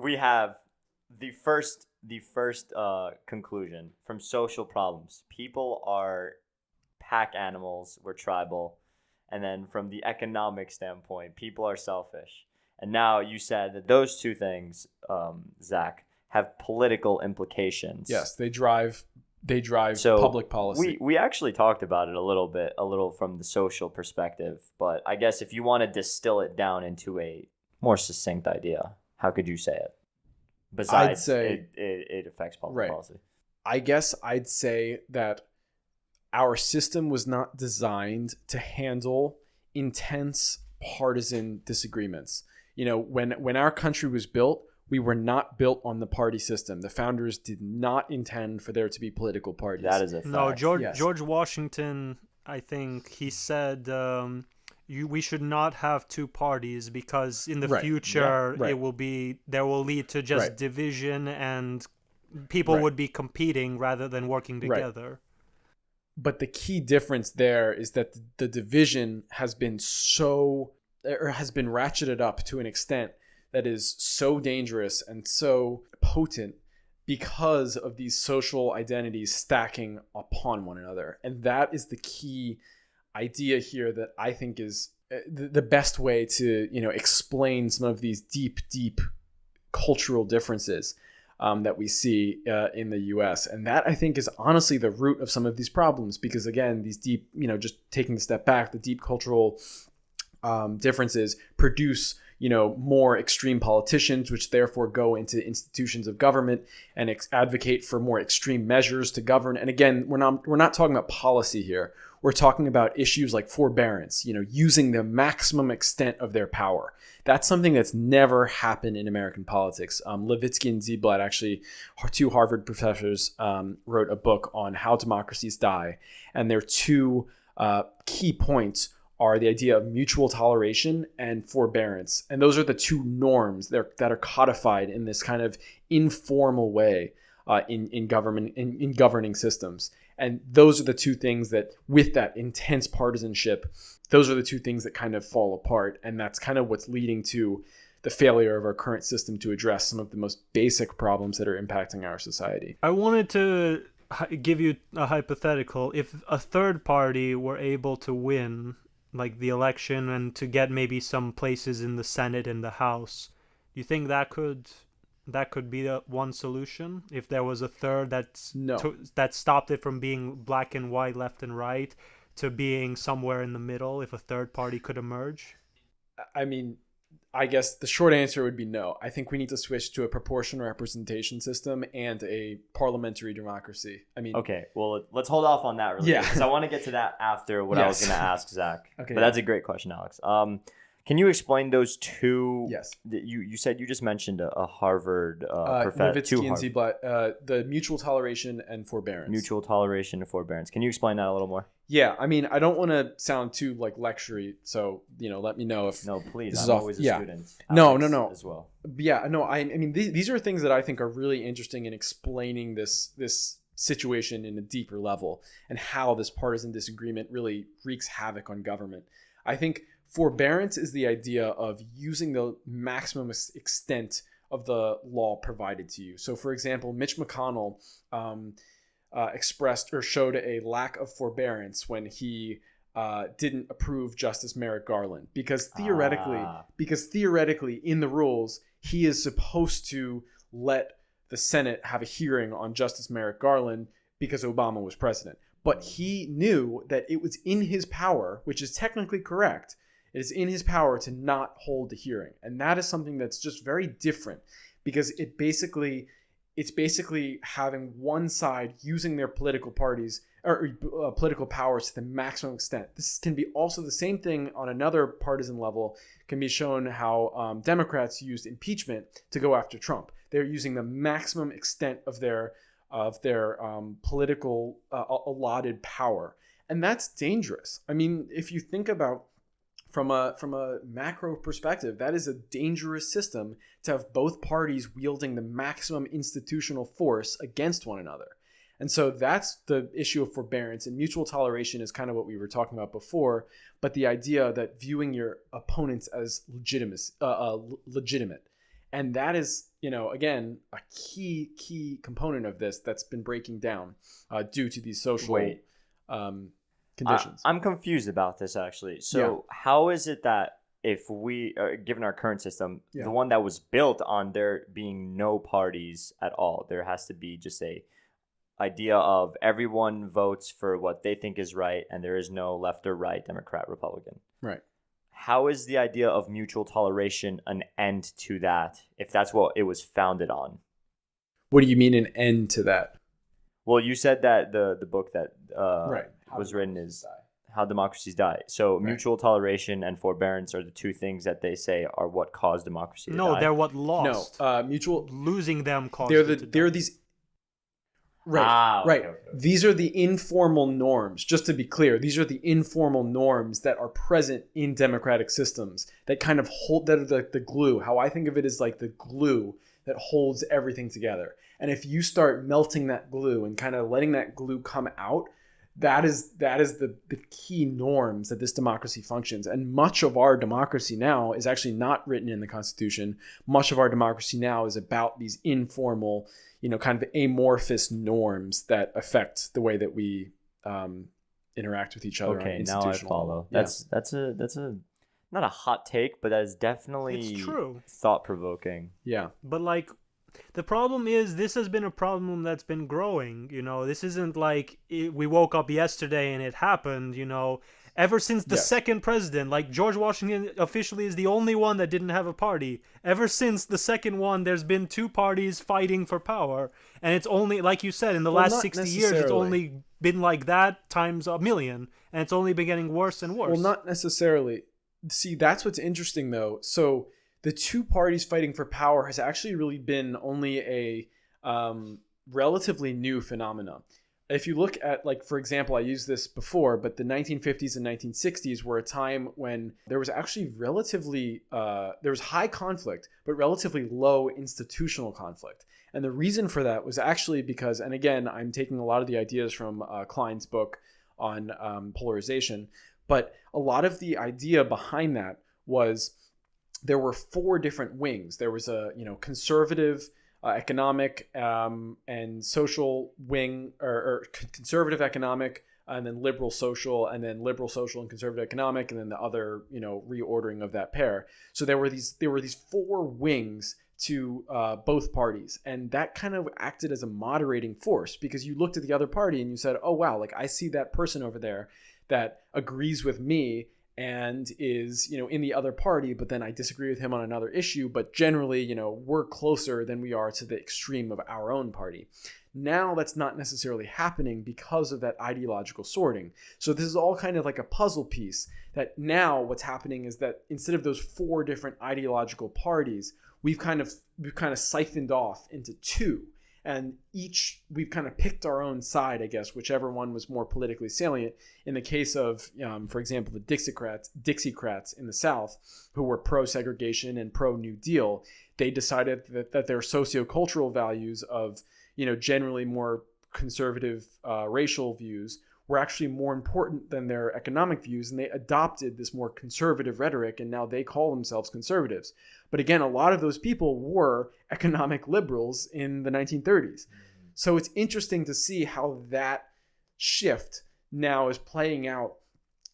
we have the first conclusion from social problems. People are pack animals. We're tribal, and then from the economic standpoint, people are selfish. And now you said that those two things, Zach, have political implications. Yes, they drive So public policy. we actually talked about it a little from the social perspective. But I guess if you want to distill it down into a more succinct idea, how could you say it? Besides, say- it affects public Right. policy. I guess I'd say that our system was not designed to handle intense partisan disagreements. You know, when our country was built, we were not built on the party system. The founders did not intend for there to be political parties. That is a fact. No, Yes. George Washington, I think he said we should not have two parties because in the Right. future Yeah. Right. there will lead to just Right. division and people Right. would be competing rather than working Right. together. But the key difference there is that the division has been ratcheted up to an extent that is so dangerous and so potent because of these social identities stacking upon one another. And that is the key idea here that I think is the best way to, explain some of these deep cultural differences that we see in the US. And that, I think, is honestly the root of some of these problems, because again, these deep, just taking a step back, the deep cultural differences produce more extreme politicians, which therefore go into institutions of government and advocate for more extreme measures to govern. And again, we're not talking about policy here. We're talking about issues like forbearance, using the maximum extent of their power. That's something that's never happened in American politics. Levitsky and Ziblatt, actually, two Harvard professors, wrote a book on how democracies die. And their two key points are the idea of mutual toleration and forbearance. And those are the two norms that are codified in this kind of informal way in government, in governing systems. And those are the two things that, with that intense partisanship, those are the two things that kind of fall apart. And that's kind of what's leading to the failure of our current system to address some of the most basic problems that are impacting our society. I wanted to give you a hypothetical. If a third party were able to win like the election and to get maybe some places in the Senate and the House, do you think that could be the one solution? If there was a third that stopped it from being black and white, left and right, to being somewhere in the middle, if a third party could emerge? I mean, I guess the short answer would be no. I think we need to switch to a proportional representation system and a parliamentary democracy. I mean, okay, well, let's hold off on that really, because I want to get to that after what I was Yes. going to ask Zach. Okay, But that's a great question, Alex. Can you explain those two? Yes. You said you just mentioned a Harvard Levitsky two and Harvard. Ziblatt, the mutual toleration and forbearance. Mutual toleration and forbearance. Can you explain that a little more? Yeah, I mean, I don't want to sound too lectury, so let me know if No, please. This I'm is off- always a yeah. student. No, Alex no. As well. Yeah, no, I mean, these are things that I think are really interesting in explaining this situation in a deeper level and how this partisan disagreement really wreaks havoc on government. I think forbearance is the idea of using the maximum extent of the law provided to you. So, for example, Mitch McConnell expressed or showed a lack of forbearance when he didn't approve Justice Merrick Garland, because theoretically in the rules, he is supposed to let the Senate have a hearing on Justice Merrick Garland because Obama was president. But he knew that it was in his power, which is technically correct. It is in his power to not hold the hearing. And that is something that's just very different, because it's basically having one side using their political parties or political powers to the maximum extent. This can be also the same thing on another partisan level. Can be shown how Democrats used impeachment to go after Trump. They're using the maximum extent of their political allotted power, and that's dangerous. I mean, if you think about from a macro perspective, that is a dangerous system to have both parties wielding the maximum institutional force against one another. And so that's the issue of forbearance, and mutual toleration is kind of what we were talking about before, but the idea that viewing your opponents as legitimate. And that is, again, a key component of this that's been breaking down due to these social conditions. I'm confused about this, actually. So Yeah. how is it that if we, given our current system, Yeah. the one that was built on there being no parties at all, there has to be just a idea of everyone votes for what they think is right, and there is no left or right, Democrat, Republican. Right. How is the idea of mutual toleration an end to that, if that's what it was founded on? What do you mean an end to that? Well, you said that the book that Right. was written is How Democracies Die. So mutual toleration and forbearance are the two things that they say are what caused democracy to die. No, they're what lost. No, mutual. Losing them caused They're these. Right. Right. Okay. These are the informal norms. Just to be clear, these are the informal norms that are present in democratic systems that kind of hold, that are the glue. How I think of it is like the glue that holds everything together. And if you start melting that glue and kind of letting that glue come out, that is the key norms that this democracy functions. And much of our democracy now is actually not written in the Constitution. Much of our democracy now is about these informal, kind of amorphous norms that affect the way that we interact with each other. Okay, on now I institutional follow. level. That's a not a hot take, but that is definitely It's true. thought-provoking. Yeah. But like, the problem is this has been a problem that's been growing. This isn't like we woke up yesterday and it happened. Ever since the Yes. second president, like George Washington officially is the only one that didn't have a party. Ever since the second one, there's been two parties fighting for power. And it's only, like you said, in the Well, last not 60 years, it's necessarily. only been like that times a million. And it's only been getting worse and worse. Well, not necessarily. See, that's what's interesting, though. So the two parties fighting for power has actually really been only a relatively new phenomenon. If you look at, like, for example, I used this before, but the 1950s and 1960s were a time when there was actually there was high conflict, but relatively low institutional conflict. And the reason for that was actually because, and again, I'm taking a lot of the ideas from Klein's book on polarization, but a lot of the idea behind that was there were four different wings. There was a conservative, economic, and social wing, or conservative economic, and then liberal social, and then liberal social and conservative economic, and then the other reordering of that pair. So there were these four wings to both parties, and that kind of acted as a moderating force, because you looked at the other party and you said, oh wow, like I see that person over there that agrees with me and is in the other party, but then I disagree with him on another issue, but generally we're closer than we are to the extreme of our own party. Now that's not necessarily happening because of that ideological sorting. So this is all kind of like a puzzle piece, that now what's happening is that instead of those four different ideological parties, we've kind of siphoned off into two. And we've kind of picked our own side, I guess, whichever one was more politically salient. In the case of, for example, the Dixiecrats in the South, who were pro-segregation and pro-New Deal, they decided that their sociocultural values of, generally more conservative racial views were actually more important than their economic views, and they adopted this more conservative rhetoric, and now they call themselves conservatives. But again, a lot of those people were economic liberals in the 1930s. So it's interesting to see how that shift now is playing out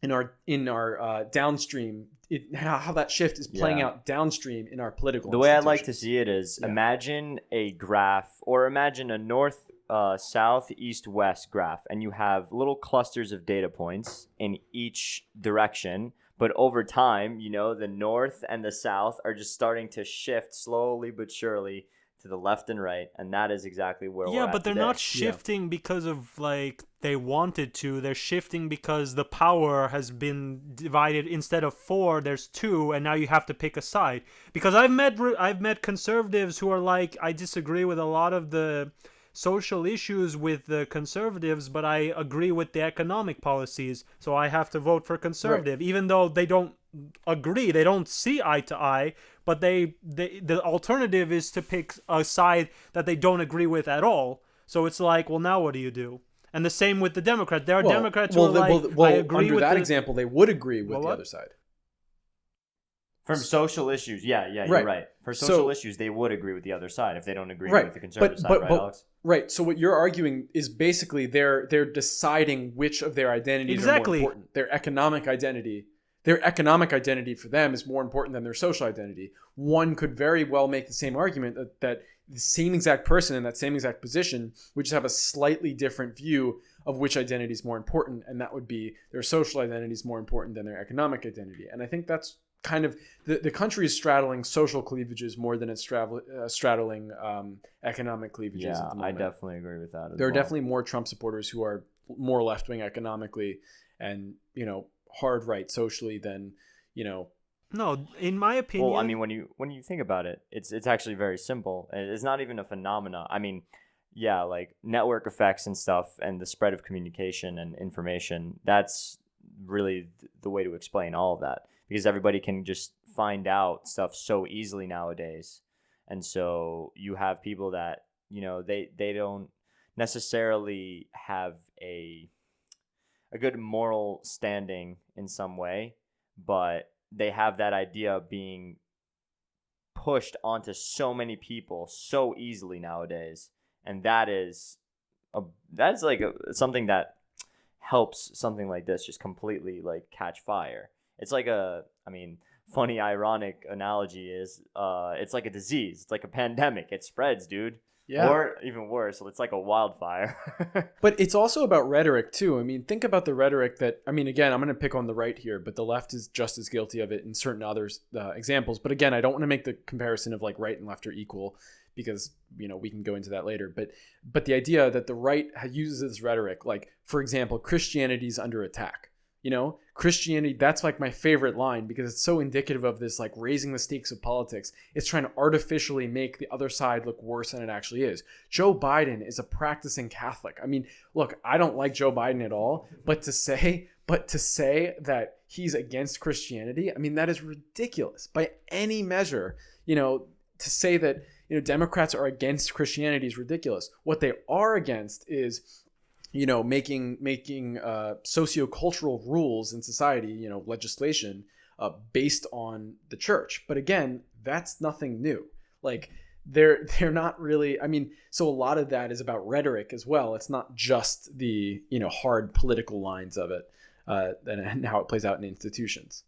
in our downstream. How that shift is playing out downstream in our political. The way I like to institutions. see it is imagine a graph, or imagine a north, south, east, west graph, and you have little clusters of data points in each direction. But over time, the north and the south are just starting to shift slowly but surely to the left and right, and that is exactly where we're at but they're today. not shifting because of like they wanted to. They're shifting because the power has been divided. Instead of four, there's two, and now you have to pick a side. Because I've met conservatives who are like, I disagree with a lot of the social issues with the conservatives, but I agree with the economic policies, so I have to vote for conservative, even though they don't agree, they don't see eye to eye, but the alternative is to pick a side that they don't agree with at all. So it's like, well, now what do you do? And the same with the Democrats. There are Democrats who are like, I agree under with that example, they would agree with the what? other side. From social issues, yeah, you're Right. right. For So- social issues, they would agree with the other side if they don't agree Right. with the conservative side, right, Alex? Right. So what you're arguing is basically they're deciding which of their identities Exactly. are more important. Their economic identity for them is more important than their social identity. One could very well make the same argument that the same exact person in that same exact position would just have a slightly different view of which identity is more important, and that would be their social identity is more important than their economic identity. And I think that's kind of the country is straddling social cleavages more than it's straddling economic cleavages Yeah, at the I moment. definitely agree with that. There are definitely more Trump supporters who are more left-wing economically and, hard right socially than, No, in my opinion. Well, I mean, when you think about it, it's actually very simple. It's not even a phenomena. I mean, yeah, like network effects and stuff, and the spread of communication and information. That's really the way to explain all of that, because everybody can just find out stuff so easily nowadays, and so you have people that they don't necessarily have a good moral standing in some way, but they have that idea being pushed onto so many people so easily nowadays, and that's like something that helps something like this just completely like catch fire. It's like funny ironic analogy is it's like a disease. It's like a pandemic. It spreads, dude. Yeah. Or even worse, it's like a wildfire. But it's also about rhetoric too. I mean, think about the rhetoric that, again, I'm going to pick on the right here, but the left is just as guilty of it in certain other examples. But again, I don't want to make the comparison of like right and left are equal, because, we can go into that later. But the idea that the right uses this rhetoric, like, for example, Christianity's under attack. Christianity, that's like my favorite line, because it's so indicative of this, like, raising the stakes of politics. It's trying to artificially make the other side look worse than it actually is. Joe Biden is a practicing Catholic. I mean, look, I don't like Joe Biden at all, but to say that he's against Christianity, that is ridiculous by any measure. To say that, Democrats are against Christianity is ridiculous. What they are against is making sociocultural rules in society, legislation based on the church. But again, that's nothing new. Like, they're not really, so a lot of that is about rhetoric as well. It's not just the hard political lines of it and how it plays out in institutions.